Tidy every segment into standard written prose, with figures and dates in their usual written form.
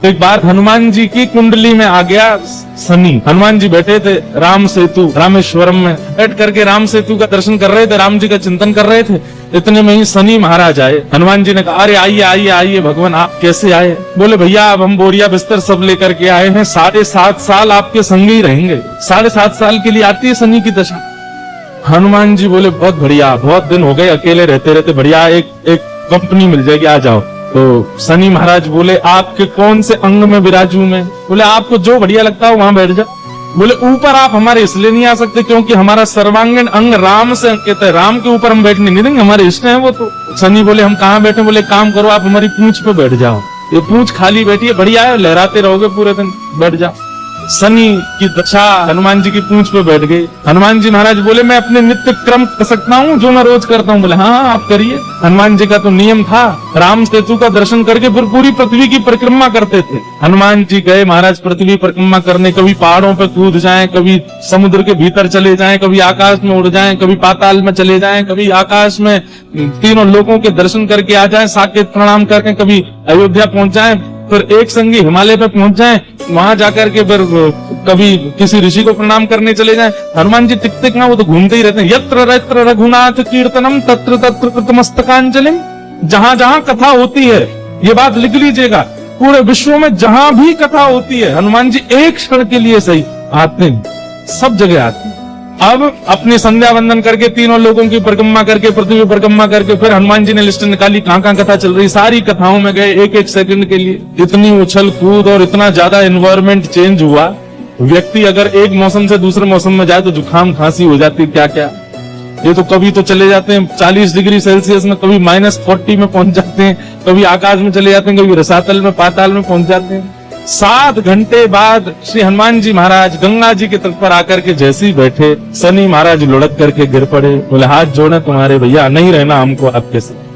एक बार हनुमान जी की कुंडली में आ गया शनि। हनुमान जी बैठे थे राम सेतु रामेश्वरम में, बैठ करके राम सेतु का दर्शन कर रहे थे, राम जी का चिंतन कर रहे थे। इतने में ही शनि महाराज आए। हनुमान जी ने कहा, अरे आइए आइए आइए भगवान, आप कैसे आए? बोले भैया अब हम बोरिया बिस्तर सब लेकर के आए हैं, 7.5 साल आपके संग ही रहेंगे। 7.5 साल के लिए आती है शनि की दशा। हनुमान जी बोले बहुत बढ़िया, बहुत दिन हो गए अकेले रहते रहते, बढ़िया एक कंपनी मिल जाएगी, आ जाओ। तो शनि महाराज बोले आपके कौन से अंग में विराजू मैं? बोले आपको जो बढ़िया लगता हो वहां बैठ जाओ। बोले ऊपर आप हमारे इसलिए नहीं आ सकते क्योंकि हमारा सर्वांगीण अंग राम से अंकित है, राम के ऊपर हम बैठने नहीं देंगे, हमारे इष्ट हैं वो। तो शनि बोले हम कहाँ बैठे? बोले काम करो आप हमारी पूंछ पे बैठ जाओ, ये पूंछ खाली बैठी है, बढ़िया है, लहराते रहोगे पूरे दिन, बैठ जाओ। शनि की दशा हनुमान जी की पूंछ पे बैठ गई। हनुमान जी महाराज बोले मैं अपने नित्य क्रम कर सकता हूँ जो मैं रोज करता हूँ? बोले हाँ आप करिए। हनुमान जी का तो नियम था, राम सेतु का दर्शन करके फिर पूरी पृथ्वी की परिक्रमा करते थे। हनुमान जी गए महाराज पृथ्वी परिक्रमा करने, कभी पहाड़ों पे कूद जाएं, कभी समुद्र के भीतर चले जाएं, कभी आकाश में उड़ जाएं, कभी पाताल में चले जाएं, कभी आकाश में तीनों लोगों के दर्शन करके आ जाएं, साकेत प्रणाम करके, कभी अयोध्या पहुंच जाएं, फिर एक संगी हिमालय पे पहुंच जाएं, वहां जाकर के फिर कभी किसी ऋषि को प्रणाम करने चले जाएं। हनुमान जी टिक ना, वो तो घूमते ही रहते हैं। यत्र यत्र रघुनाथ कीर्तनम तत्र तत्र कृतमस्तकांजलिम। जहां जहां कथा होती है, ये बात लिख लीजिएगा, पूरे विश्व में जहां भी कथा होती है हनुमान जी एक क्षण के लिए सही आते हैं, सब जगह आते हैं। अब अपनी संध्या वंदन करके तीनों लोगों की परिक्रमा करके, पृथ्वी परिक्रमा करके, फिर हनुमान जी ने लिस्ट निकाली कहां कहां कथा चल रही, सारी कथाओं में गए एक एक सेकंड के लिए। इतनी उछल कूद और इतना ज्यादा एनवायरमेंट चेंज हुआ, व्यक्ति अगर एक मौसम से दूसरे मौसम में जाए तो जुकाम खांसी हो जाती, क्या क्या। ये तो कभी तो चले जाते हैं 40 डिग्री सेल्सियस में, कभी -40 में पहुंच जाते हैं, कभी आकाश में चले जाते हैं, कभी रसातल में पाताल में पहुंच जाते हैं। 7 घंटे बाद श्री हनुमान जी महाराज गंगा जी के तट पर आकर के जैसे ही बैठे, शनि महाराज लुढ़क करके गिर पड़े। बोले हाथ जोड़े तुम्हारे भैया, नहीं रहना हमको आपके साथ,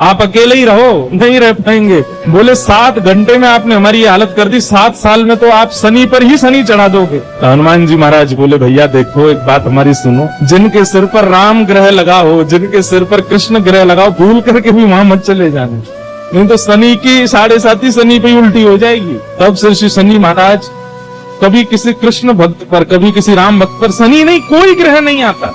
आप अकेले ही रहो, नहीं रह पाएंगे। बोले 7 घंटे में आपने हमारी ये हालत कर दी, 7 साल में तो आप शनि पर ही शनि चढ़ा दोगे। तो हनुमान जी महाराज बोले भैया देखो एक बात हमारी सुनो, जिनके सिर पर राम ग्रह लगा हो, जिनके सिर पर कृष्ण ग्रह लगा हो, भूल करके भी वहां मत चले जाने, नहीं तो शनि की 7.5 शनि पे उल्टी हो जाएगी। तब से श्री शनि महाराज कभी किसी कृष्ण भक्त पर, कभी किसी राम भक्त पर, शनि नहीं कोई ग्रह नहीं आता।